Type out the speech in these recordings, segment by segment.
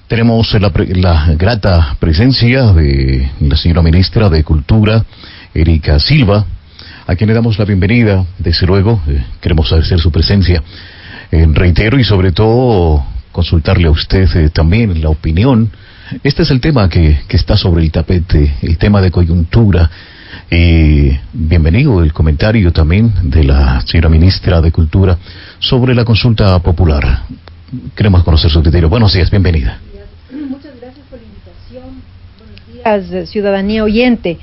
Tenemos la grata presencia de la señora ministra de Cultura, Erika Silva, a quien le damos la bienvenida. Desde luego, queremos agradecer su presencia. Reitero y sobre todo consultarle a usted también la opinión. Este es el tema que está sobre el tapete, el tema de coyuntura. Bienvenido el comentario también de la señora ministra de Cultura sobre la consulta popular. Queremos conocer su criterio. Buenos días, bienvenida. Muchas gracias por la invitación. Buenos días, ciudadanía oyente.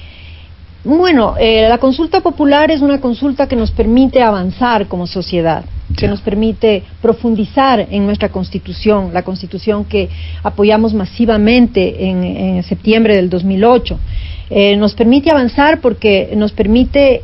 Bueno, la consulta popular es una consulta que nos permite avanzar como sociedad, que nos permite profundizar en nuestra Constitución, la Constitución que apoyamos masivamente en septiembre del 2008. Nos permite avanzar porque nos permite,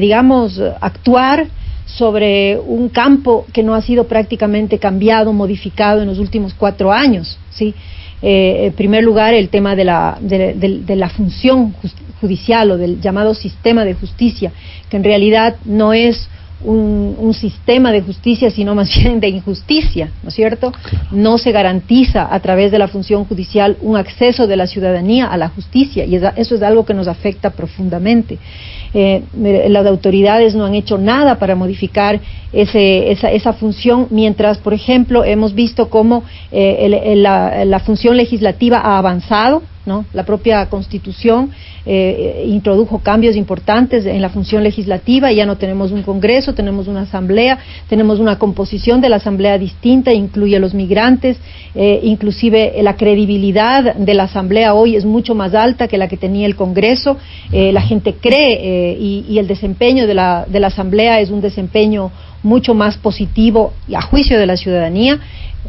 digamos, actuar sobre un campo que no ha sido prácticamente cambiado, modificado en los últimos 4 años, ¿sí? En primer lugar, el tema de la función judicial o del llamado sistema de justicia, que en realidad no es un sistema de justicia, sino más bien de injusticia, ¿no es cierto? Claro. No se garantiza a través de la función judicial un acceso de la ciudadanía a la justicia, y eso es algo que nos afecta profundamente. Las autoridades no han hecho nada para modificar esa función, mientras, por ejemplo, hemos visto cómo la función legislativa ha avanzado, ¿no? La propia Constitución introdujo cambios importantes en la función legislativa, y ya no tenemos un Congreso, tenemos una Asamblea, tenemos una composición de la Asamblea distinta, incluye a los migrantes, inclusive la credibilidad de la Asamblea hoy es mucho más alta que la que tenía el Congreso. La gente cree y el desempeño de la Asamblea es un desempeño mucho más positivo y a juicio de la ciudadanía.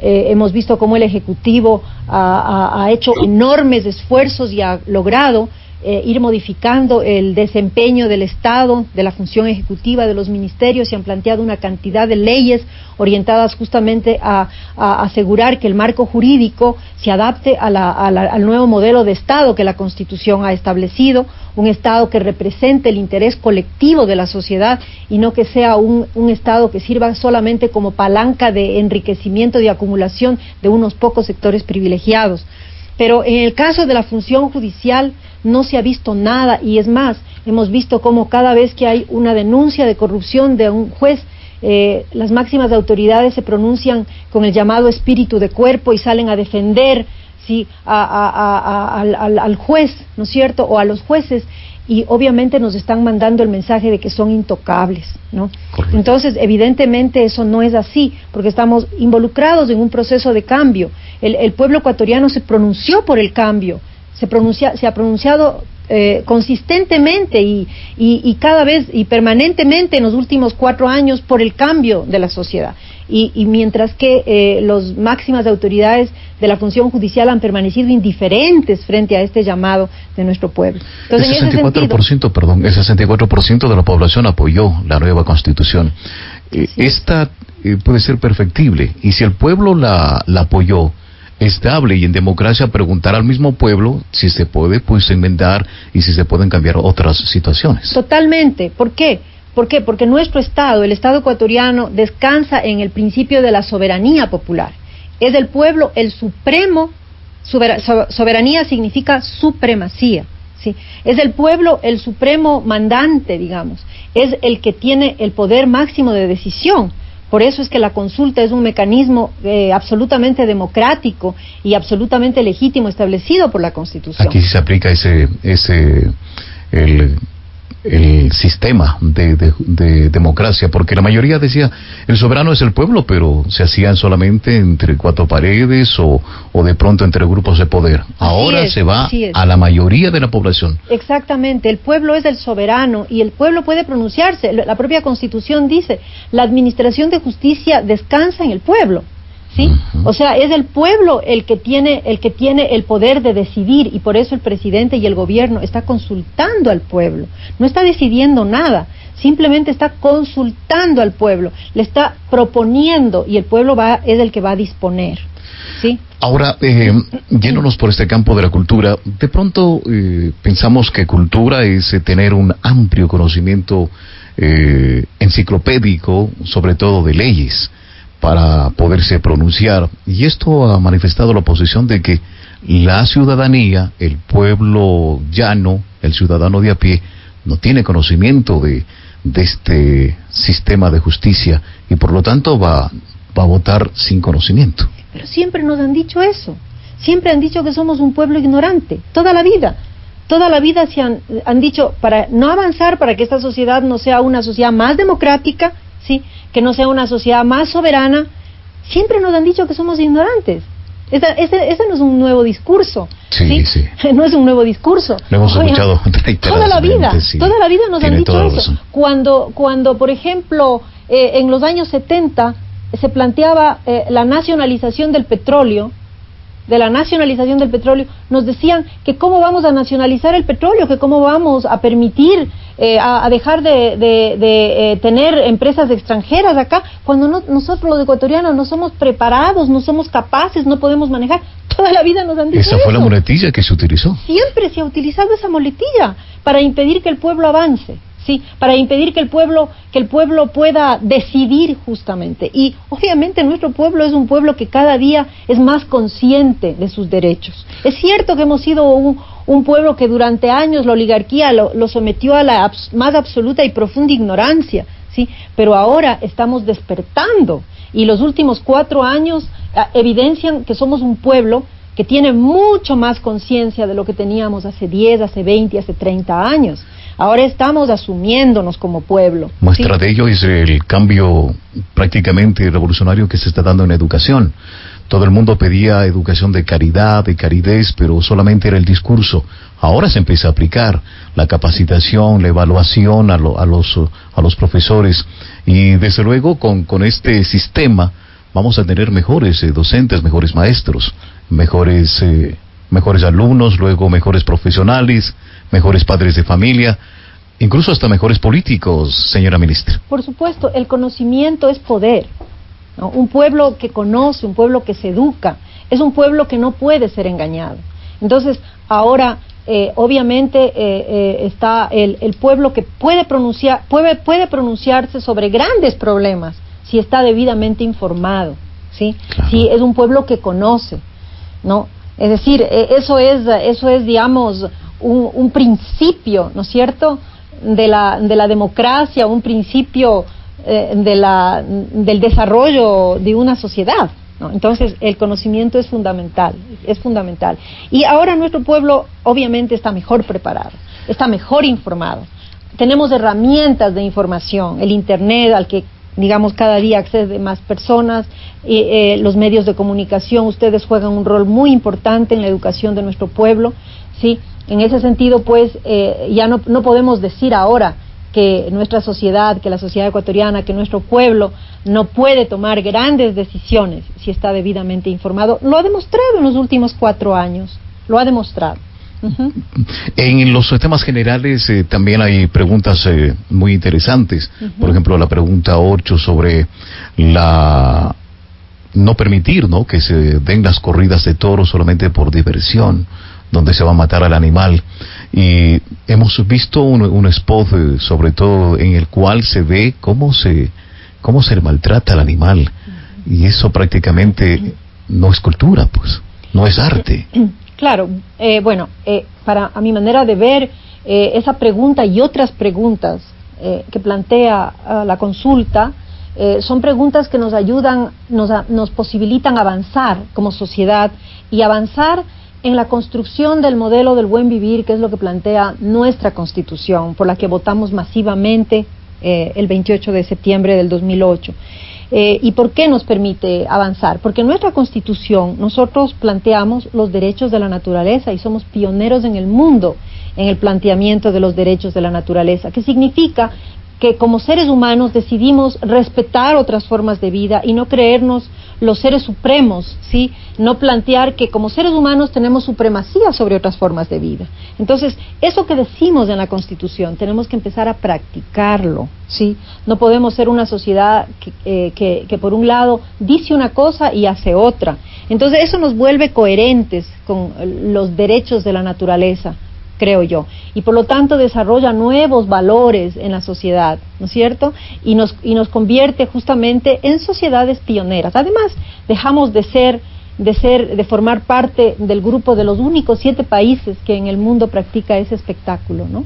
Hemos visto cómo el Ejecutivo ha hecho enormes esfuerzos y ha logrado ir modificando el desempeño del Estado, de la función ejecutiva, de los ministerios. Se han planteado una cantidad de leyes orientadas justamente a asegurar que el marco jurídico se adapte al nuevo modelo de Estado que la Constitución ha establecido, un Estado que represente el interés colectivo de la sociedad y no que sea un Estado que sirva solamente como palanca de enriquecimiento y acumulación de unos pocos sectores privilegiados. Pero en el caso de la función judicial no se ha visto nada, y es más, hemos visto cómo cada vez que hay una denuncia de corrupción de un juez, las máximas autoridades se pronuncian con el llamado espíritu de cuerpo y salen a defender, ¿sí?, al juez, ¿no es cierto?, o a los jueces, y obviamente nos están mandando el mensaje de que son intocables, ¿no? Correcto. Entonces, evidentemente eso no es así, porque estamos involucrados en un proceso de cambio. El pueblo ecuatoriano se pronunció por el cambio, se ha pronunciado consistentemente y cada vez y permanentemente en los últimos 4 años por el cambio de la sociedad. Y mientras que las máximas autoridades de la función judicial han permanecido indiferentes frente a este llamado de nuestro pueblo. Entonces, el 64% de la población apoyó la nueva Constitución. Sí. Esta puede ser perfectible, y si el pueblo la apoyó, estable y en democracia, preguntar al mismo pueblo si se puede pues enmendar y si se pueden cambiar otras situaciones. Totalmente. ¿Por qué? ¿Por qué? Porque nuestro Estado, el Estado ecuatoriano, descansa en el principio de la soberanía popular. Es el pueblo el supremo, soberanía significa supremacía, ¿sí? Es el pueblo el supremo mandante, digamos, es el que tiene el poder máximo de decisión. Por eso es que la consulta es un mecanismo absolutamente democrático y absolutamente legítimo establecido por la Constitución. Aquí se aplica el sistema de democracia, porque la mayoría decía el soberano es el pueblo, pero se hacían solamente entre 4 paredes o de pronto entre grupos de poder. Ahora se va a la mayoría de la población. Exactamente, el pueblo es el soberano y el pueblo puede pronunciarse. La propia Constitución dice, la administración de justicia descansa en el pueblo, ¿sí? O sea, es el pueblo el que tiene el poder de decidir, y por eso el presidente y el gobierno está consultando al pueblo, no está decidiendo nada, simplemente está consultando al pueblo, le está proponiendo, y el pueblo es el que va a disponer, ¿sí? Ahora, yéndonos por este campo de la cultura, de pronto pensamos que cultura es tener un amplio conocimiento enciclopédico, sobre todo de leyes. para poderse pronunciar. Y esto ha manifestado la posición de que la ciudadanía, el pueblo llano, el ciudadano de a pie, no tiene conocimiento de este sistema de justicia y por lo tanto va a votar sin conocimiento. Pero siempre nos han dicho eso. Siempre han dicho que somos un pueblo ignorante, toda la vida. Toda la vida se han dicho, para no avanzar, para que esta sociedad no sea una sociedad más democrática, ¿sí? Que no sea una sociedad más soberana, siempre nos han dicho que somos ignorantes. Ese no es un nuevo discurso. Sí, sí. No es un nuevo discurso. Lo hemos escuchado toda la vida, sí. Toda la vida nos han dicho eso. Cuando, por ejemplo, en los años 70 se planteaba la nacionalización del petróleo, nos decían que cómo vamos a nacionalizar el petróleo, que cómo vamos a permitir a dejar de tener empresas extranjeras acá, cuando nosotros los ecuatorianos no somos preparados, no somos capaces, no podemos manejar. Toda la vida nos han dicho eso. Esa fue la muletilla que se utilizó. Siempre se ha utilizado esa muletilla para impedir que el pueblo avance. Sí, para impedir que el pueblo pueda decidir justamente. Y obviamente nuestro pueblo es un pueblo que cada día es más consciente de sus derechos. Es cierto que hemos sido un pueblo que durante años la oligarquía lo sometió a la más absoluta y profunda ignorancia, sí, pero ahora estamos despertando y los últimos 4 años evidencian que somos un pueblo que tiene mucho más conciencia de lo que teníamos hace 10, hace 20, hace 30 años. Ahora estamos asumiéndonos como pueblo. Muestra ¿sí? de ello es el cambio prácticamente revolucionario que se está dando en educación. Todo el mundo pedía educación de caridad, de caridez, pero solamente era el discurso. Ahora se empieza a aplicar la capacitación, la evaluación a los profesores. Y desde luego con este sistema vamos a tener mejores docentes, mejores maestros, mejores alumnos, luego mejores profesionales, mejores padres de familia, incluso hasta mejores políticos, señora ministra. Por supuesto, el conocimiento es poder, ¿no? Un pueblo que conoce, un pueblo que se educa, es un pueblo que no puede ser engañado. Entonces, ahora, obviamente, está el pueblo que puede pronunciarse sobre grandes problemas, si está debidamente informado, ¿sí? Claro. Si es un pueblo que conoce, ¿no? Es decir, eso es, digamos, un principio, ¿no es cierto?, de la democracia, un principio del desarrollo de una sociedad, ¿no? Entonces, el conocimiento es fundamental. Y ahora nuestro pueblo, obviamente, está mejor preparado, está mejor informado. Tenemos herramientas de información, el Internet, al que, digamos, cada día acceden más personas, los medios de comunicación, ustedes juegan un rol muy importante en la educación de nuestro pueblo, ¿sí? En ese sentido, pues, ya no podemos decir ahora que nuestra sociedad, que la sociedad ecuatoriana, que nuestro pueblo no puede tomar grandes decisiones si está debidamente informado. Lo ha demostrado en los últimos 4 años, lo ha demostrado. Uh-huh. En los temas generales también hay preguntas muy interesantes. Uh-huh. Por ejemplo, la pregunta 8 sobre la no permitir, ¿no?, que se den las corridas de toros solamente por diversión, donde se va a matar al animal. Y hemos visto un spot, sobre todo, en el cual se ve cómo se maltrata al animal. Uh-huh. Y eso prácticamente no es cultura, pues, no es arte. Claro, a mi manera de ver, esa pregunta y otras preguntas que plantea la consulta, son preguntas que nos ayudan, nos posibilitan avanzar como sociedad y avanzar en la construcción del modelo del buen vivir, que es lo que plantea nuestra Constitución, por la que votamos masivamente el 28 de septiembre del 2008. ¿Y por qué nos permite avanzar? Porque en nuestra Constitución nosotros planteamos los derechos de la naturaleza y somos pioneros en el mundo en el planteamiento de los derechos de la naturaleza, que significa que como seres humanos decidimos respetar otras formas de vida y no creernos los seres supremos, ¿sí? No plantear que como seres humanos tenemos supremacía sobre otras formas de vida. Entonces, eso que decimos en la Constitución, tenemos que empezar a practicarlo, ¿sí? No podemos ser una sociedad que por un lado dice una cosa y hace otra. Entonces, eso nos vuelve coherentes con los derechos de la naturaleza, creo yo, y por lo tanto desarrolla nuevos valores en la sociedad, ¿no es cierto? Y nos convierte justamente en sociedades pioneras. Además, dejamos de formar parte del grupo de los únicos 7 países que en el mundo practica ese espectáculo, ¿no?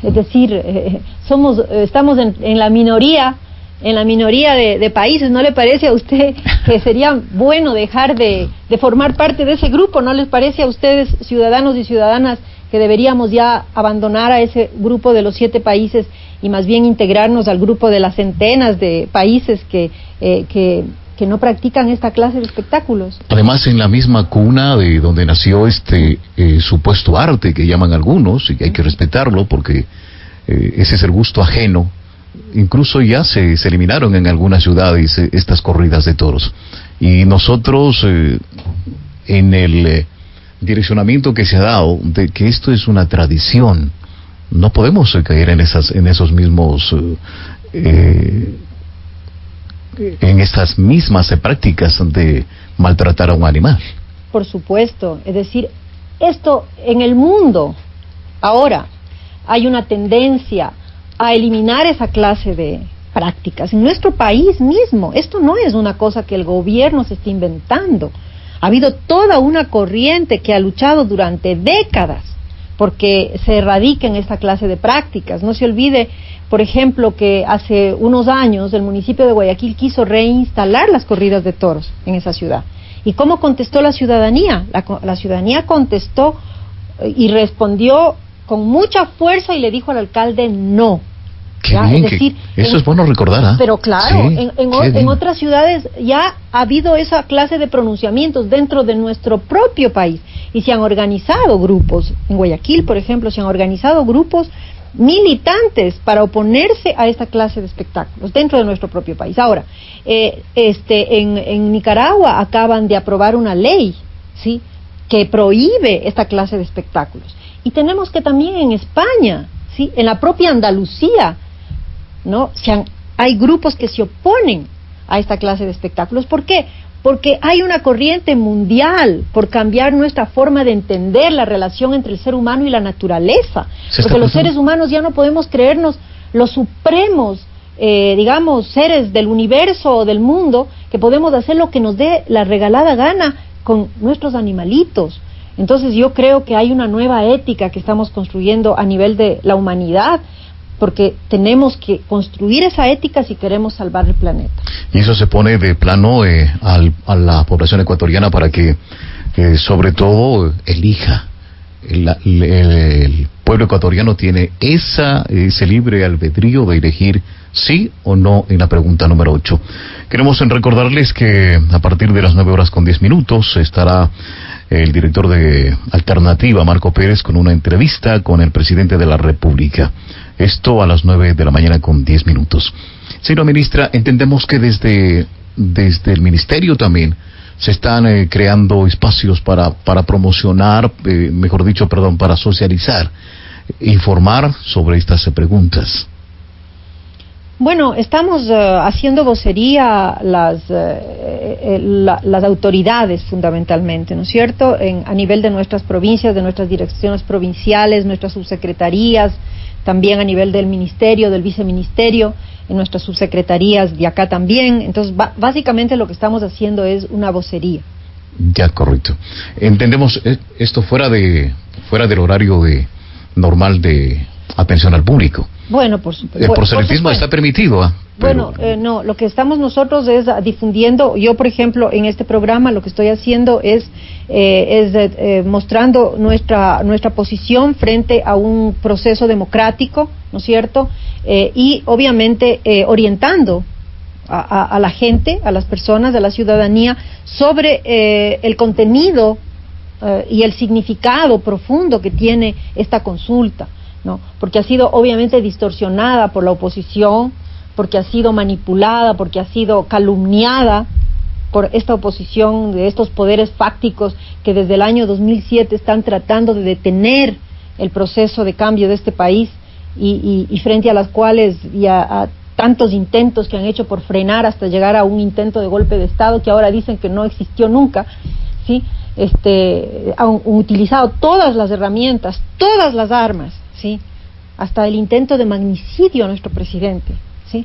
Es decir, estamos en la minoría, de países. ¿No le parece a usted que sería bueno dejar de formar parte de ese grupo? ¿No les parece a ustedes, ciudadanos y ciudadanas, que deberíamos ya abandonar a ese grupo de los 7 países y más bien integrarnos al grupo de las centenas de países que no practican esta clase de espectáculos? Además, en la misma cuna de donde nació este supuesto arte que llaman algunos, y que hay que respetarlo porque ese es el gusto ajeno. Incluso ya se eliminaron en algunas ciudades estas corridas de toros. Y nosotros, en el direccionamiento que se ha dado de que esto es una tradición, no podemos caer en esos mismos en estas mismas prácticas de maltratar a un animal. Por supuesto, es decir, esto en el mundo ahora hay una tendencia a eliminar esa clase de prácticas. En nuestro país mismo, esto no es una cosa que el gobierno se esté inventando. Ha habido toda una corriente que ha luchado durante décadas porque se erradiquen esta clase de prácticas. No se olvide, por ejemplo, que hace unos años el municipio de Guayaquil quiso reinstalar las corridas de toros en esa ciudad. ¿Y cómo contestó la ciudadanía? La ciudadanía contestó y respondió con mucha fuerza y le dijo al alcalde no. Qué bien, es decir, eso es bueno recordar, ¿eh? Pero claro, sí, en otras ciudades ya ha habido esa clase de pronunciamientos dentro de nuestro propio país y se han organizado grupos, en Guayaquil, por ejemplo, se han organizado grupos militantes para oponerse a esta clase de espectáculos dentro de nuestro propio país. Ahora, en Nicaragua acaban de aprobar una ley, ¿sí?, que prohíbe esta clase de espectáculos. Y tenemos que también en España, ¿sí?, en la propia Andalucía, ¿no?, hay grupos que se oponen a esta clase de espectáculos. ¿Por qué? Porque hay una corriente mundial por cambiar nuestra forma de entender la relación entre el ser humano y la naturaleza. Porque los seres humanos ya no podemos creernos los supremos, digamos, seres del universo o del mundo, que podemos hacer lo que nos dé la regalada gana con nuestros animalitos. Entonces yo creo que hay una nueva ética que estamos construyendo a nivel de la humanidad, porque tenemos que construir esa ética si queremos salvar el planeta. Y eso se pone de plano a la población ecuatoriana para que sobre todo elija. El pueblo ecuatoriano tiene ese libre albedrío de elegir sí o no en la pregunta número 8. Queremos recordarles que a partir de las 9:10 estará el director de Alternativa, Marco Pérez, con una entrevista con el presidente de la República. Esto a las 9:10. Señora ministra, entendemos que desde el ministerio también se están creando espacios para promocionar, para socializar, informar sobre estas preguntas. Bueno, estamos haciendo vocería las autoridades fundamentalmente, ¿no es cierto?, a nivel de nuestras provincias, de nuestras direcciones provinciales, nuestras subsecretarías, también a nivel del ministerio, del viceministerio, en nuestras subsecretarías de acá también. Entonces, básicamente lo que estamos haciendo es una vocería. Ya, correcto. Entendemos esto fuera del horario normal de atención al público. Bueno, por supuesto. El proselitismo está permitido, ¿ah? Bueno, no, lo que estamos nosotros es difundiendo. Yo, por ejemplo, en este programa lo que estoy haciendo es mostrando nuestra posición frente a un proceso democrático, ¿no es cierto? Y obviamente orientando a la gente, a las personas, a la ciudadanía sobre el contenido y el significado profundo que tiene esta consulta, ¿no? Porque ha sido obviamente distorsionada por la oposición, porque ha sido manipulada, porque ha sido calumniada por esta oposición de estos poderes fácticos que desde el año 2007 están tratando de detener el proceso de cambio de este país y frente a las cuales y a tantos intentos que han hecho por frenar hasta llegar a un intento de golpe de Estado que ahora dicen que no existió nunca, ¿sí? han utilizado todas las herramientas, todas las armas, ¿sí? Hasta el intento de magnicidio a nuestro presidente, ¿sí?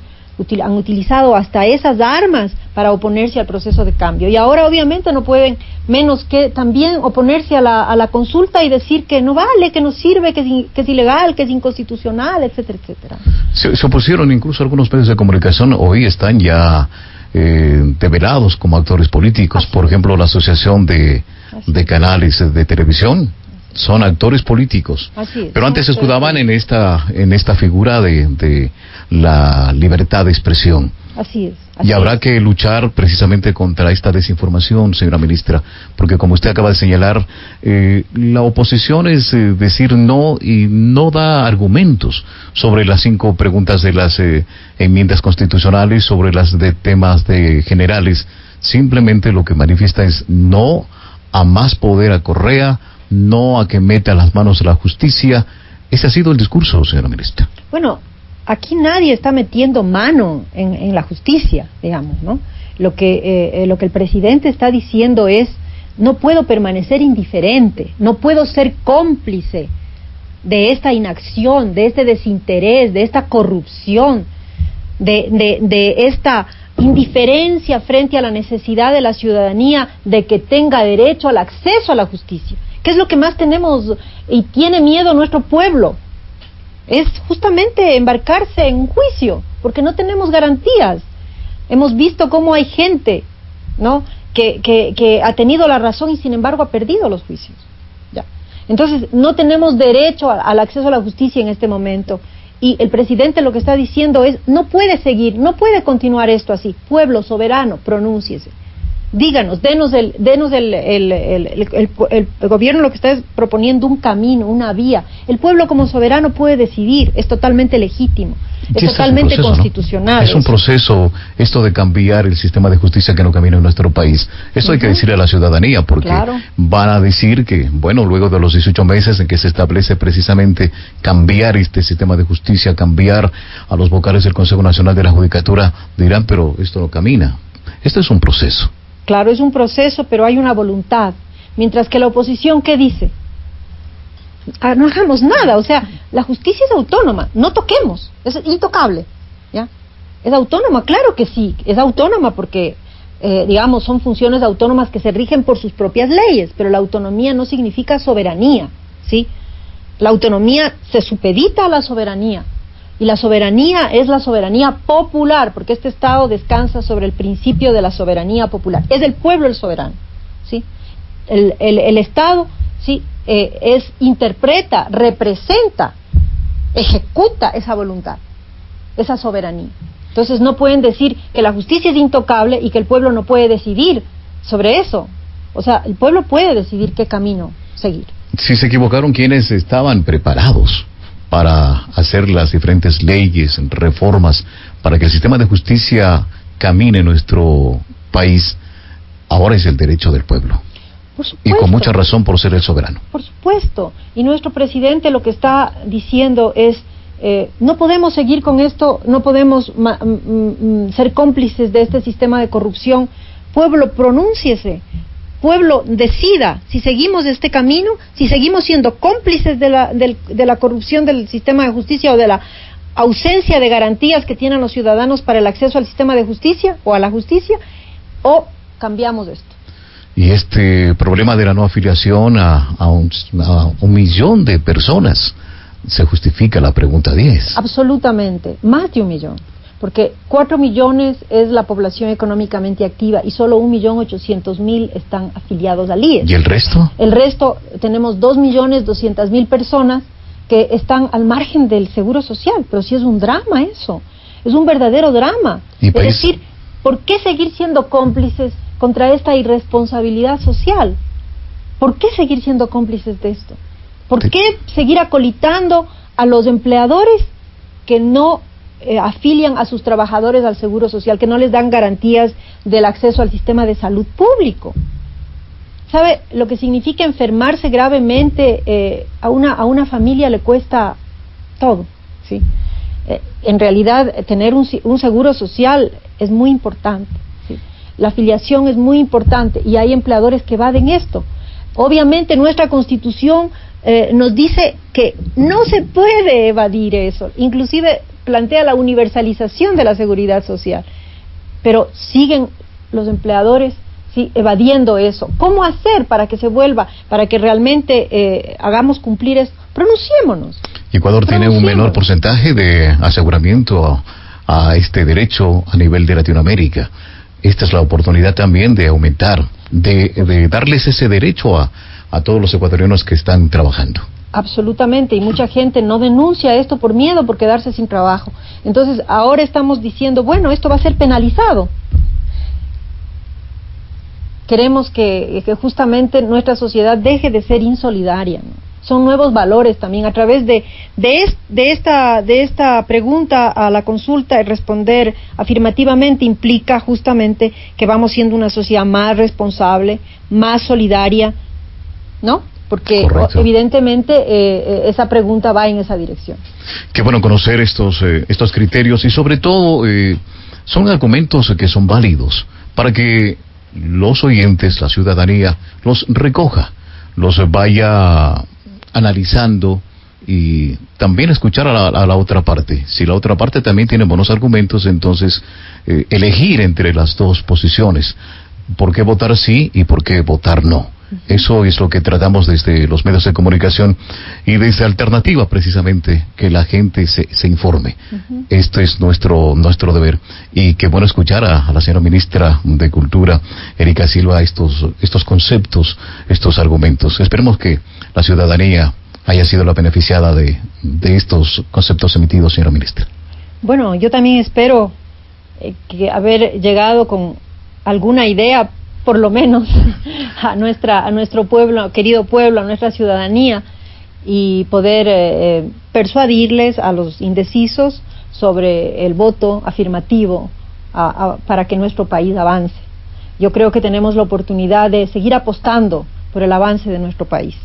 Han utilizado hasta esas armas para oponerse al proceso de cambio, y ahora obviamente no pueden menos que también oponerse a la consulta y decir que no vale, que no sirve, que es ilegal, que es inconstitucional, etcétera, etcétera. Se opusieron incluso algunos medios de comunicación, hoy están ya develados como actores políticos. Por ejemplo, la Asociación de Canales de Televisión son actores políticos. Pero antes se escudaban en esta figura de la libertad de expresión. Así es. Y habrá que luchar precisamente contra esta desinformación, señora ministra, porque como usted acaba de señalar, la oposición es decir no y no da argumentos sobre las 5 preguntas de las enmiendas constitucionales, sobre las de temas generales. Simplemente lo que manifiesta es no a más poder a Correa, no a que meta las manos a la justicia. Ese ha sido el discurso, señora ministra. Bueno, aquí nadie está metiendo mano en la justicia, digamos, ¿no? Lo que el presidente está diciendo es: no puedo permanecer indiferente, no puedo ser cómplice de esta inacción, de este desinterés, de esta corrupción, de esta indiferencia frente a la necesidad de la ciudadanía de que tenga derecho al acceso a la justicia. ¿Qué es lo que más tenemos y tiene miedo nuestro pueblo? Es justamente embarcarse en un juicio, porque no tenemos garantías. Hemos visto cómo hay gente, ¿no?, que ha tenido la razón y sin embargo ha perdido los juicios. Ya. Entonces, no tenemos derecho al acceso a la justicia en este momento. Y el presidente lo que está diciendo es: no puede seguir, no puede continuar esto así. Pueblo soberano, pronúnciese. Díganos, denos el gobierno lo que está es proponiendo un camino, una vía. El pueblo como soberano puede decidir, es totalmente legítimo, es totalmente proceso, constitucional. ¿no? Es un proceso esto de cambiar el sistema de justicia que no camina en nuestro país. Eso hay que decirle a la ciudadanía, porque van a decir que, bueno, luego de los 18 meses en que se establece precisamente cambiar este sistema de justicia, cambiar a los vocales del Consejo Nacional de la Judicatura, dirán, pero esto no camina. Esto es un proceso. Claro, es un proceso, pero hay una voluntad. Mientras que la oposición, ¿qué dice? No hagamos nada, o sea, la justicia es autónoma, no toquemos, es intocable, ¿ya? Es autónoma, claro que sí, es autónoma porque, digamos, son funciones autónomas que se rigen por sus propias leyes, pero la autonomía no significa soberanía, ¿sí? La autonomía se supedita a la soberanía. Y la soberanía es la soberanía popular, porque este Estado descansa sobre el principio de la soberanía popular. Es el pueblo el soberano, ¿sí? El Estado, ¿sí?, interpreta, representa, ejecuta esa voluntad, esa soberanía. Entonces no pueden decir que la justicia es intocable y que el pueblo no puede decidir sobre eso. O sea, el pueblo puede decidir qué camino seguir. Si se equivocaron quienes estaban preparados para hacer las diferentes leyes, reformas, para que el sistema de justicia camine en nuestro país, ahora es el derecho del pueblo. Por supuesto. Y con mucha razón por ser el soberano. Por supuesto. Y nuestro presidente lo que está diciendo es: no podemos seguir con esto, no podemos ser cómplices de este sistema de corrupción. Pueblo, pronúnciese. Pueblo, decida si seguimos este camino, si seguimos siendo cómplices de la corrupción del sistema de justicia o de la ausencia de garantías que tienen los ciudadanos para el acceso al sistema de justicia o a la justicia, o cambiamos esto. Y este problema de la no afiliación a 1 millón de personas, ¿se justifica la pregunta 10? Absolutamente, más de 1 millón. Porque 4 millones es la población económicamente activa y solo 1.800.000 están afiliados al IES. ¿Y el resto? El resto, tenemos 2.200.000 personas que están al margen del seguro social, pero sí es un drama eso, es un verdadero drama. Es decir, ¿por qué seguir siendo cómplices contra esta irresponsabilidad social? ¿Por qué seguir siendo cómplices de esto? ¿Por qué seguir acolitando a los empleadores que no afilian a sus trabajadores al seguro social, que no les dan garantías del acceso al sistema de salud público? ¿Sabe lo que significa enfermarse gravemente? A una familia le cuesta todo, ¿sí? En realidad, tener un seguro social es muy importante, ¿sí? La afiliación es muy importante y hay empleadores que evaden esto. Obviamente nuestra Constitución nos dice que no se puede evadir eso, inclusive plantea la universalización de la seguridad social, pero siguen los empleadores evadiendo eso. ¿Cómo hacer para que se vuelva, para que realmente hagamos cumplir eso? Pronunciémonos. Ecuador tiene un menor porcentaje de aseguramiento a este derecho a nivel de Latinoamérica. Esta es la oportunidad también de aumentar, de darles ese derecho a todos los ecuatorianos que están trabajando. Absolutamente, y mucha gente no denuncia esto por miedo, por quedarse sin trabajo. Entonces, ahora estamos diciendo, bueno, esto va a ser penalizado. Queremos que justamente nuestra sociedad deje de ser insolidaria, ¿no? Son nuevos valores también. A través de esta pregunta a la consulta, y responder afirmativamente implica justamente que vamos siendo una sociedad más responsable, más solidaria, ¿no? Porque evidentemente esa pregunta va en esa dirección. Qué bueno conocer estos criterios, y sobre todo son argumentos que son válidos para que los oyentes, la ciudadanía, los recoja, los vaya analizando y también escuchar a la otra parte. Si la otra parte también tiene buenos argumentos, entonces elegir entre las dos posiciones, por qué votar sí y por qué votar no. Eso es lo que tratamos desde los medios de comunicación y desde Alternativa, precisamente, que la gente se informe. Esto es nuestro deber, y qué bueno escuchar a la señora ministra de Cultura, Erika Silva, estos conceptos, estos argumentos. Esperemos que la ciudadanía haya sido la beneficiada de estos conceptos emitidos, señora ministra. Bueno, yo también espero que haber llegado con alguna idea, por lo menos a nuestro pueblo, querido pueblo, a nuestra ciudadanía, y poder persuadirles a los indecisos sobre el voto afirmativo para que nuestro país avance. Yo creo que tenemos la oportunidad de seguir apostando por el avance de nuestro país.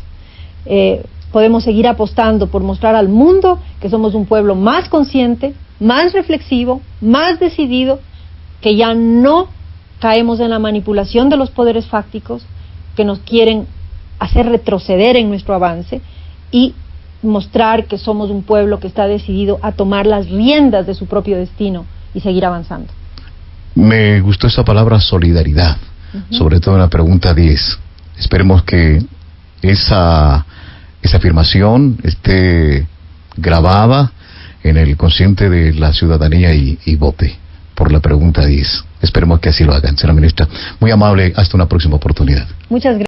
Podemos seguir apostando por mostrar al mundo que somos un pueblo más consciente, más reflexivo, más decidido, que ya no caemos en la manipulación de los poderes fácticos que nos quieren hacer retroceder en nuestro avance, y mostrar que somos un pueblo que está decidido a tomar las riendas de su propio destino y seguir avanzando. Me gustó esa palabra solidaridad, sobre todo en la pregunta 10. Esperemos que esa afirmación esté grabada en el consciente de la ciudadanía y vote por la pregunta 10. Esperemos que así lo hagan, señora ministra. Muy amable, hasta una próxima oportunidad. Muchas gracias.